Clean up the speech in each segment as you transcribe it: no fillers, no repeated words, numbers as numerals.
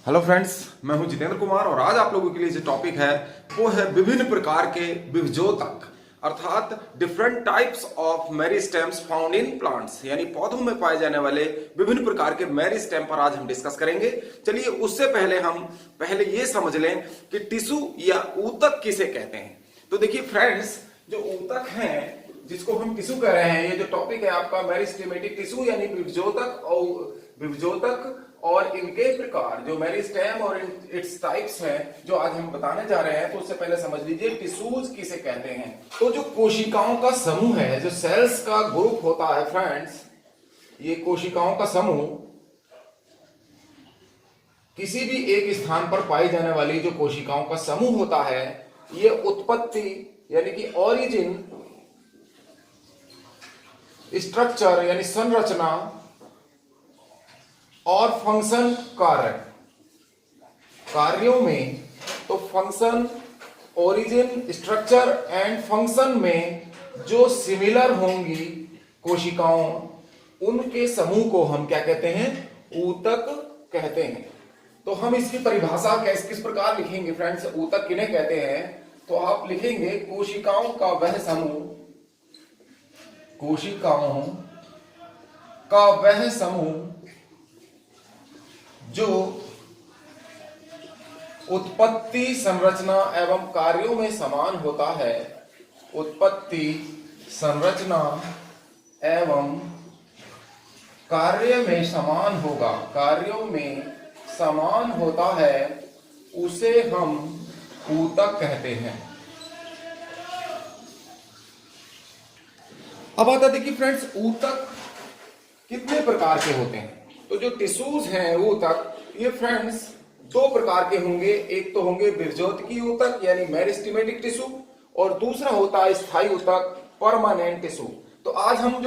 Hello friends, मैं हूं जितेंद्र कुमार और आज आप लोगों के लिए जो टॉपिक है वो है विभिन्न प्रकार के विभजोतक अर्थात different types of meristems found in plants, यानी पौधों में पाए जाने वाले विभिन्न प्रकार के मेरिस्टेम पर आज हम डिस्कस करेंगे। चलिए उससे पहले हम ये समझ लें कि टिश्यू या ऊतक किसे कहते हैं। तो देखिए फ्रेंड्स, जो ऊतक हैं जिसको हम टिश्यू कह रहे हैं, ये जो टॉपिक है आपका मेरिस्टेमेटिक टिश्यू यानी विभजोतक और इनके प्रकार जो मेरिस्टेम और इट्स टाइप्स हैं जो आज हम बताने जा रहे हैं। तो उससे पहले समझ लीजिए टिश्यूज किसे कहते हैं। तो जो कोशिकाओं का समूह है, जो सेल्स का ग्रुप होता है फ्रेंड्स, ये कोशिकाओं का समूह किसी भी एक स्थान पर पाई जाने वाली जो कोशिकाओं का समूह होता है, ये उत्पत्ति यानी कि ओरिजिन, स्ट्रक्चर यानी संरचना और फंक्शन कार्यों में, तो function, origin, structure and function में जो सिमिलर होंगी कोशिकाओं, उनके समूह को हम क्या कहते हैं? ऊतक कहते हैं। तो हम इसकी परिभाषा किस प्रकार लिखेंगे फ्रेंड्स? ऊतक किन्हें कहते हैं? तो आप लिखेंगे कोशिकाओं का वह समूह, कोशिकाओं का वह समूह जो उत्पत्ति, संरचना एवं कार्यों में समान होता है। उत्पत्ति, संरचना एवं कार्य में समान होगा, कार्यों में समान होता है, उसे हम ऊतक कहते हैं। अब आता देखिए फ्रेंड्स, ऊतक कितने प्रकार के होते हैं? तो जो टिश्यूज हैं ऊतक, ये फ्रेंड्स दो प्रकार के होंगे। एक तो होंगे विभजोतकी ऊतक यानी मेरिस्टेमेटिक टिश्यू, और दूसरा होता है स्थायी ऊतक, परमानेंट टिश्यू। तो आज हम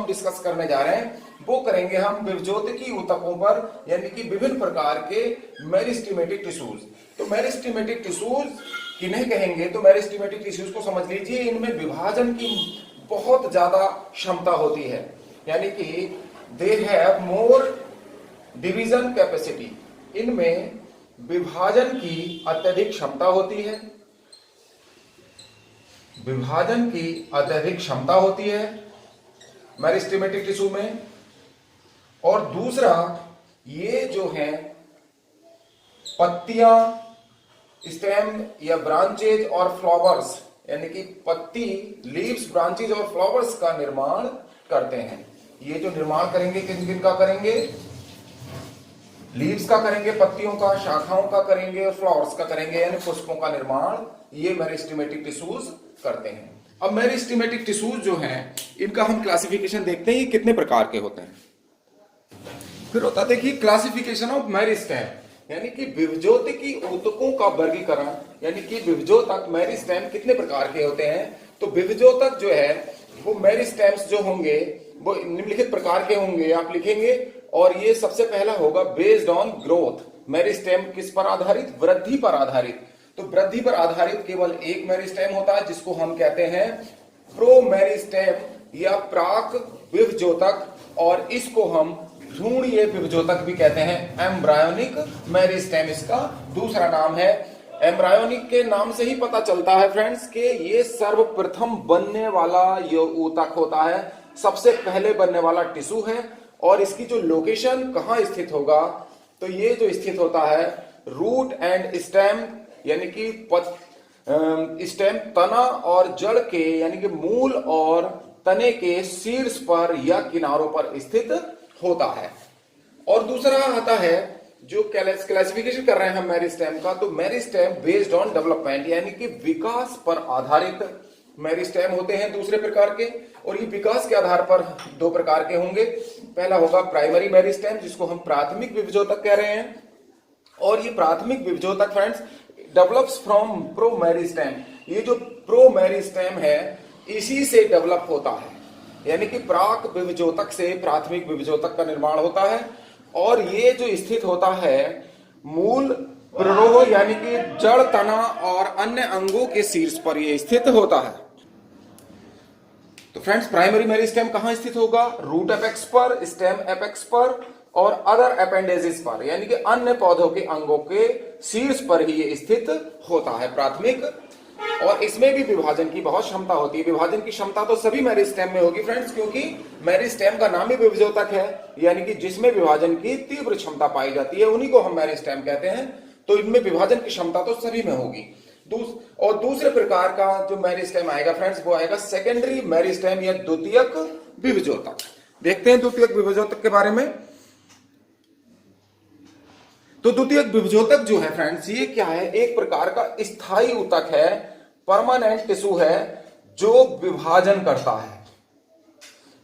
डिस्कस करने जा रहे हैं वो करेंगे हम विभजोतकी ऊतकों पर, यानी कि विभिन्न प्रकार के मेरिस्टेमेटिक टिश्यूज। तो मेरिस्टेमेटिक टिश्यूज किन्हें कहेंगे? तो मेरिस्टेमेटिक टिश्यूज को समझ लीजिए, इनमें विभाजन की बहुत ज्यादा क्षमता होती है, यानी कि they have more division capacity. इनमें विभाजन की अत्यधिक क्षमता होती है, विभाजन की अत्यधिक क्षमता होती है मेरिस्टेमेटिक टिश्यू में। और दूसरा, ये जो है पत्तियां, स्टेम या ब्रांचेज और फ्लावर्स, यानी कि पत्ती, लीव्स, ब्रांचेज और फ्लावर्स का निर्माण करते हैं। ये जो निर्माण करेंगे किन किन का करेंगे? लीव्स का करेंगे, पत्तियों का, शाखाओं का करेंगे और फ्लावर्स का करेंगे, यानी पुष्पों का निर्माण ये मेरिस्टेमेटिक टिश्यूज करते हैं। अब मेरिस्टेमेटिक टिश्यूज जो हैं, इनका हम क्लासिफिकेशन देखते हैं, ये कितने प्रकार के होते हैं। फिर होता देखिए क्लासिफिकेशन ऑफ मेरिस्टेम, यानी कि विभजोतकी ऊतकों का वर्गीकरण, यानी कि विभजोतक मेरिस्टेम कितने प्रकार के होते हैं। तो विभजोतक जो है वो मेरिस्टेम्स जो होंगे वो निम्नलिखित प्रकार के होंगे, आप लिखेंगे। और ये सबसे पहला होगा बेस्ड ऑन ग्रोथ। मेरिस्टेम किस पर आधारित? वृद्धि पर आधारित। तो वृद्धि पर आधारित केवल एक मेरिस्टेम होता है जिसको हम कहते हैं प्रो मेरिस्टेम या प्राक विभजोतक, और इसको हम भ्रूणीय विभजोतक भी कहते हैं। एम्ब्रायोनिक मेरिस्टेम इसका दूसरा नाम है। एम्ब्रायोनिक के नाम से ही पता चलता है फ्रेंड्स कि ये सर्वप्रथम बनने वाला ये ऊतक होता है, सबसे पहले बनने वाला टिश्यू है। और इसकी जो लोकेशन कहाँ स्थित होगा, तो ये जो स्थित होता है रूट एंड स्टेम, यानी कि स्टेम, तना और जड़ के, यानी कि मूल और तने के शीर्ष पर या किनारों पर स्थित होता है। और दूसरा आता है जो क्लासिफिकेशन कर रहे हैं हम मेरिस्टेम का, तो मेरिस्टेम बेस्ड ऑन डेवलपमेंट, यानी कि विकास पर आधारित मेरिस्टेम होते हैं दूसरे प्रकार के। और ये विकास के आधार पर दो प्रकार के होंगे। पहला होगा प्राइमरी मेरिस्टेम, जिसको हम प्राथमिक विभजोतक कह रहे हैं। और ये प्राथमिक विभजोतक friends develops from pro meristem. ये जो प्रो मेरिस्टेम है इसी से डेवलप होता है, यानी कि प्राक विभजोतक से प्राथमिक विभजोतक का निर्माण होता है। और ये जो स्थित होता है मूल, प्ररोह, यानी कि जड़, तना और अन्य अंगों के शीर्ष पर ये स्थित होता है। तो फ्रेंड्स प्राइमरी मेरिस्टेम कहां स्थित होगा? रूट एपेक्स पर, स्टेम एपेक्स पर, और अदर अपेंडेजेस पर, यानी कि अन्य पौधों के अंगों के शीर्ष पर ही ये स्थित होता है, प्राथमिक। और इसमें भी विभाजन की बहुत क्षमता होती है। विभाजन की क्षमता तो सभी मेरिस्टेम में होगी फ्रेंड्स, क्योंकि मेरिस्टेम का नाम ही विभाजोतक है, यानी कि जिसमें विभाजन की तीव्र क्षमता पाई जाती है उन्हीं को हम मेरिस्टेम कहते हैं। तो इनमें विभाजन की क्षमता तो सभी में होगी। और दूसरे प्रकार का जो मेरिस्टेम आएगा फ्रेंड्स, वो आएगा सेकेंडरी मेरिस्टेम या द्वितीयक विभाजोतक। देखते हैं द्वितीयक विभाजोतक के बारे में। तो द्वितीयक विभाजोतक जो है फ्रेंड्स, ये क्या है, एक प्रकार का स्थायी ऊतक है, परमानेंट टिश्यू है जो विभाजन करता है।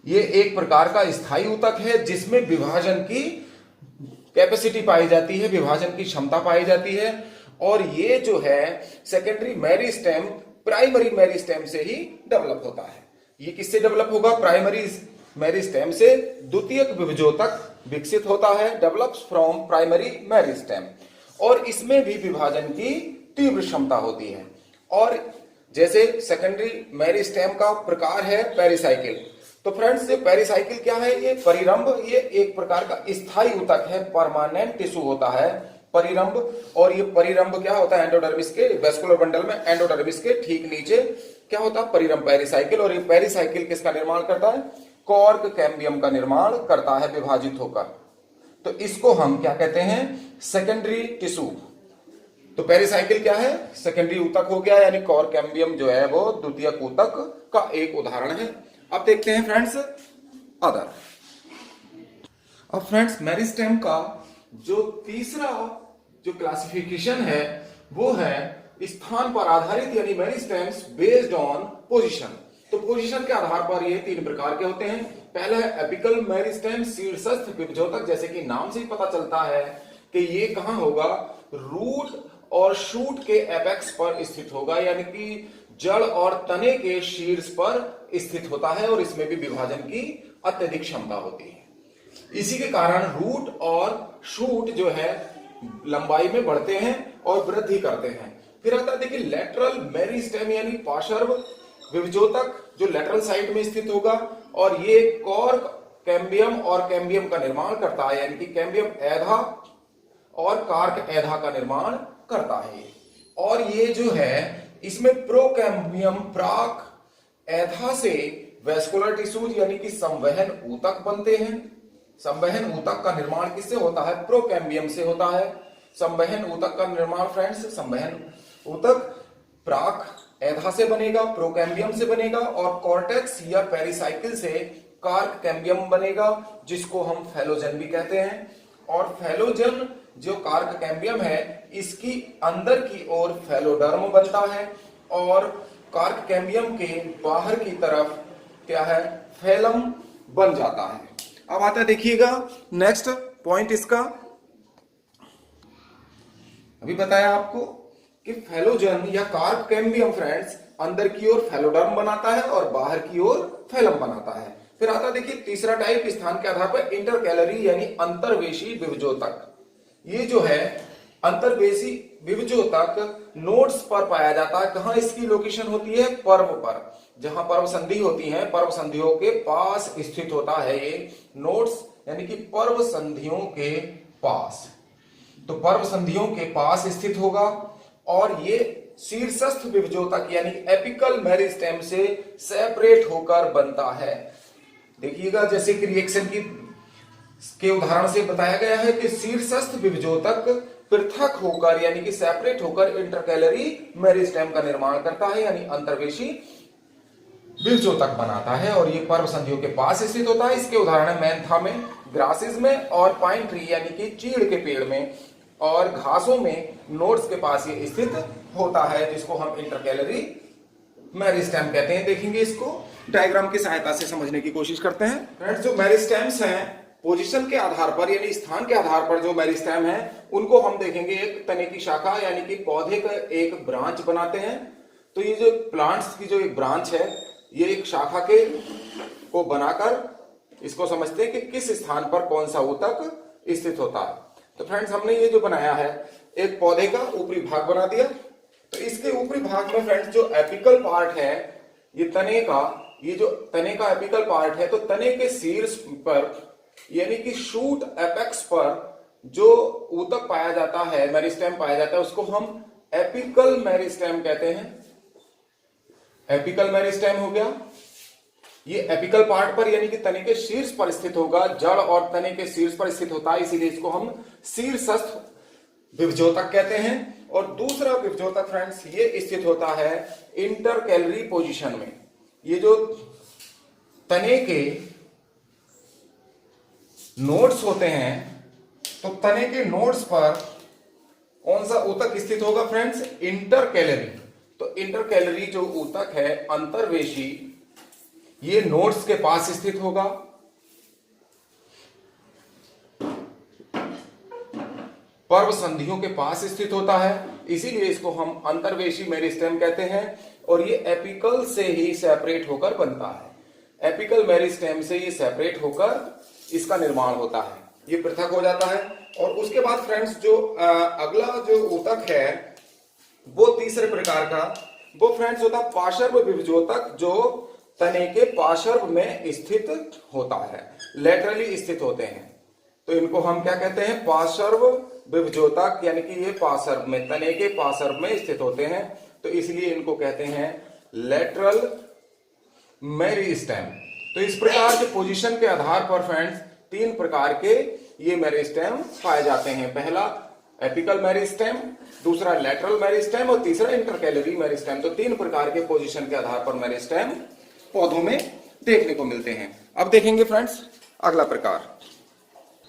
ये एक प्रकार का स्थायी ऊतक है जिसमें विभाजन की कैपेसिटी पाई जाती है, विभाजन की क्षमता पाई जाती है। और ये जो है सेकेंडरी मेरिस्टेम प्राइमरी मेरिस्टेम से ही डेवलप होता है। ये किससे डेवलप होगा? प्राइमरी मेरिस्टेम से द्वितीयक विभाजोतक विकसित होता है, डेवलप्स फ्रॉम प्राइमरी मेरिस्टेम। और इसमें भी विभाजन की तीव्र क्षमता होती है। और जैसे सेकेंडरी मेरिस्टेम का प्रकार है पेरिसाइकिल। तो फ्रेंड्स, ये पेरिसाइकिल क्या है? ये परिरंभ, ये एक प्रकार का स्थायी ऊतक है, परमानेंट टिश्यू होता है परिरंभ। और ये परिरंभ क्या होता है? एंडोडर्मिस के वेस्कुलर बंडल में एंडोडर्मिस के ठीक नीचे क्या होता है? परिरंभ, पेरिसाइकिल। और ये पेरिसाइकिल किसका निर्माण करता है? कॉर्क कैम्बियम का निर्माण करता है विभाजित होकर। तो इसको हम क्या कहते हैं? Secondary tissue. तो पेरिसाइकिल क्या है? सेकेंडरी ऊतक हो गया, यानी कॉर्क कैम्बियम जो है वो द्वितीयक ऊतक का एक उदाहरण है। अब देखते हैं फ्रेंड्स अदर। अब फ्रेंड्स मेरिस्टेम का जो तीसरा जो क्लासिफिकेशन है वो है स्थान पर आधारित, यानी मेरिस्टेम्स बेस्ड ऑन पोजीशन। तो पोजीशन के आधार पर ये तीन प्रकार के होते हैं। पहला है एपिकल मेरिस्टेम, शीर्षस्थ विभाजोतक। जैसे कि नाम से ही पता चलता है कि ये कहां होगा? रूट और शूट के एपेक्स पर स्थित होगा, यानी कि जड़ और तने के शीर्ष पर स्थित होता है। और इसमें भी विभाजन की अत्यधिक क्षमता होती है। इसी के कारण रूट और शूट जो है लंबाई में बढ़ते हैं और वृद्धि करते हैं। फिर आता है देखिए लेटरल मेरिस्टेम, यानी पार्श्व विभाजोतक जो लेटरल साइड में स्थित होगा। और ये कॉर्क कैम्बियम और कैम्बियम का निर्माण करता है, यानी कि कैम्बियम एधा और कार्क एधा का निर्माण करता है। और ये जो है इसमें प्रोकैम्बियम प्राक एधा से वेस्कुलर टिश्यूज, यानी कि संवहन ऊतक बनते हैं। संवहन ऊतक का निर्माण किससे होता है? प्रोकैम्बियम से होता है संवहन ऊतक का निर्माण फ्रेंड्स। संवहन ऊतक प्राक एधा से बनेगा, प्रोकैम्बियम से बनेगा, और कॉर्टेक्स या पेरिसाइकिल से कार्क कैम्बियम बनेगा, जिसको हम फैलोजन भी कहते हैं। और फैलोजन जो कार्क कैम्बियम है, इसकी अंदर की ओर फैलोडर्म बनता है, और कार्क कैम्बियम के बाहर की तरफ क्या है? फैलम बन जाता है। अब आता है देखिएगा नेक्स्ट पॉइंट इसका। अभी बताया आपको कि फैलोजन या कार्क कैम्बियम फ्रेंड्स अंदर की ओर फैलोडर्म बनाता है और बाहर की ओर फैलम बनाता है। फिर आता देखिए तीसरा टाइप, स्थान के आधार पर इंटरकैलरी यानी अंतर्वेशी विभाजोतक। ये जो है अंतर्वेशी विभाजोतक नोड्स पर पाया जाता है। कहां इसकी लोकेशन होती है? पर्व पर। जहां पर्व संधि होती है, पर्व संधियों के पास स्थित होता है ये नोड्स, यानी कि पर्व संधियों के पास। तो पर्व संधियों के पास स्थित होगा। और ये शीर्षस्थ विभाजोतक यानी एपिकल मेरिस्टेम से सेपरेट होकर बनता है। देखिएगा जैसे कि रिएक्शन के उदाहरण से बताया गया है कि शीर्षस्थ विभाजोतक पृथक होकर, यानी कि सेपरेट होकर इंटरकैलरी मेरिस्टेम का निर्माण करता है, यानी अंतर्वेशी विभाजोतक बनाता है। और ये पर्व संधियों के पास स्थित होता है। इसके उदाहरण है मैंथा में, ग्रासेस में, और पाइन ट्री यानी कि चीड़ के पेड़ में, और घासों में नोड्स के पास ये स्थित होता है, जिसको हम इंटरकैलरी मेरिस्टेम कहते हैं। देखेंगे इसको डायग्राम की सहायता से समझने की कोशिश करते हैं। फ्रेंड्स, जो मेरिस्टेम्स हैं पोजीशन के आधार पर यानी स्थान के आधार पर जो मेरिस्टेम है उनको हम देखेंगे एक तने की शाखा, यानी कि पौधे का एक ब्रांच बनाते हैं। तो ये जो प्लांट्स की जो एक ब्रांच है, ये एक शाखा के को बनाकर इसको समझते हैं कि किस स्थान पर कौन सा ऊतक स्थित होता है। तो फ्रेंड्स, हमने ये जो बनाया है एक पौधे का ऊपरी भाग बना दिया। तो इसके ऊपरी भाग में फ्रेंड्स जो एपिकल पार्ट है, ये तने का, ये जो तने का एपिकल पार्ट है, तो तने के शीर्ष पर यानी कि शूट एपेक्स पर जो ऊतक पाया जाता है, मेरिस्टेम पाया जाता है, उसको हम एपिकल मेरिस्टेम कहते हैं। एपिकल मेरिस्टेम हो गया, ये एपिकल पार्ट पर यानी कि तने के शीर्ष पर स्थित होगा, जड़ और तने के शीर्ष पर स्थित होता है, इसीलिए इसको हम शीर्षस्थ विभजोतक कहते हैं। और दूसरा विभजोतक फ्रेंड्स ये स्थित होता है इंटरकैलरी पोजीशन में। ये जो तने के नोड्स होते हैं, तो तने के नोड्स पर कौन सा ऊतक स्थित होगा फ्रेंड्स? इंटरकैलरी। तो इंटरकैलरी जो ऊतक है अंतर्वेशी, ये नोड्स के पास स्थित होगा। पर्व संधियों के पास स्थित होता है, इसीलिए इसको हम अंतर्वेशी मेरिस्टेम कहते हैं। और ये एपिकल से ही सेपरेट होकर बनता है। एपिकल मेरिस्टेम से ये सेपरेट होकर इसका निर्माण होता है, ये पृथक हो जाता है। और उसके बाद फ्रेंड्स जो अगला जो ऊतक है वो तीसरे प्रकार का, वो फ्रेंड्स होता है पार्श्व विभजोतक, जो तने के पार्श्व में स्थित होता है, लेटरली स्थित होते हैं। तो इनको हम क्या कहते हैं? पार्श्व विभजोतक, यानी कि ये पार्श्व में, तने के पार्श्व में स्थित होते हैं, तो इसलिए इनको कहते हैं लेटरल मेरिस्टेम। तो इस प्रकार के पोजीशन के आधार पर फ्रेंड्स तीन प्रकार के ये मेरिस्टेम पाए जाते हैं। पहला एपिकल मेरिस्टेम, दूसरा लेटरल मेरिस्टेम और तीसरा इंटरकैलरी मेरिस्टेम। तो तीन प्रकार के पोजीशन के आधार पर मेरिस्टेम पौधों में देखने को मिलते हैं। अब देखेंगे फ्रेंड्स अगला प्रकार।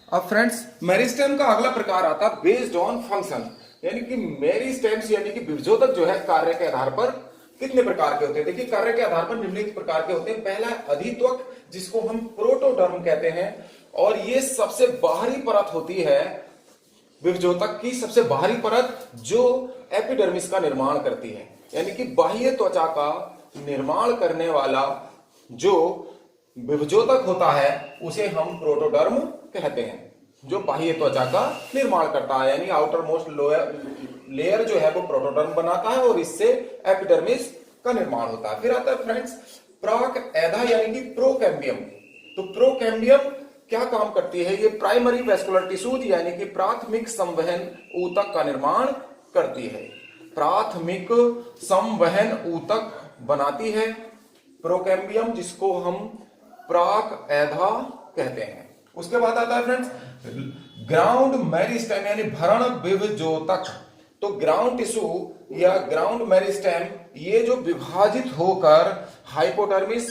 अब फ्रेंड्स मेरिस्टेम का अगला प्रकार आता है बेस्ड ऑन फंक्शन, यानी कि मेरिस्टेम्स यानी कि विभजोतक जो है कार्य के आधार पर कितने प्रकार के होते हैं? देखिए कार्य के आधार पर निम्नलिखित प्रकार के होते हैं। पहला अधित्वक, जिसको हम प्रोटोडर्म कहते हैं, और ये सबसे बाहरी परत होती है विभजोतक की, सबसे बाहरी परत जो एपिडर्मिस का निर्माण करती है, यानी कि बाह्य त्वचा का निर्माण करने वाला जो विभजोतक होता है उसे हम प्रोटोडर्म कहते हैं, जो बाह्य त्वचा का निर्माण करता है, यानी आउटर मोस्ट लेयर जो है वो प्रोटोडर्म बनाता है और इससे एपिडर्मिस का निर्माण होता है। फिर आता है फ्रेंड्स प्राक एधा यानी कि प्रोकैम्बियम। तो प्रोकैम्बियम क्या काम करती है? ये प्राइमरी वेस्कुलर टिश्यूज यानी कि प्राथमिक संवहन ऊतक का निर्माण करती है, प्राथमिक संवहन ऊतक बनाती है प्रोकैम्बियम, जिसको हम प्राक एधा कहते हैं। उसके बाद आता है फ्रेंड्स ग्राउंड मेरिस्टेम यानी भरण विभजोतक। तो ग्राउंड टिश्यू या ग्राउंड मेरिस्टेम ये जो विभाजित होकर hypodermis,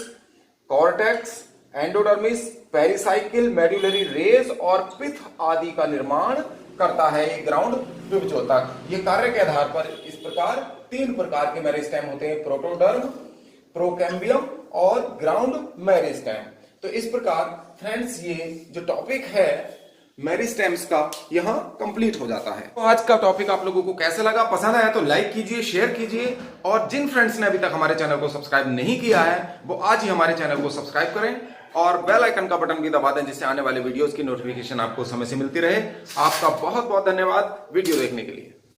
cortex, endodermis, pericycle, medullary rays और पिथ आदि का निर्माण करता है ये ग्राउंड विभजोतक। ये कार्य के आधार पर इस प्रकार तीन प्रकार के मेरिस्टेम होते हैं, प्रोटोडर्म, प्रोकैम्बियम और ग्राउंड मेरिस्टेम। तो इस प्रकार फ्रेंड्स ये जो टॉपिक है मेरिस्टेम्स का यहाँ कंप्लीट हो जाता है। तो आज का टॉपिक आप लोगों को कैसा लगा? पसंद आया तो लाइक कीजिए, शेयर कीजिए, और जिन फ्रेंड्स ने अभी तक हमारे चैनल को सब्सक्राइब नहीं किया है वो आज ही हमारे चैनल को सब्सक्राइब करें और बेल आइकन का बटन भी दबा दें, जिससे आने वाले वीडियोस की नोटिफिकेशन आपको समय से मिलती रहे। आपका बहुत बहुत धन्यवाद वीडियो देखने के लिए।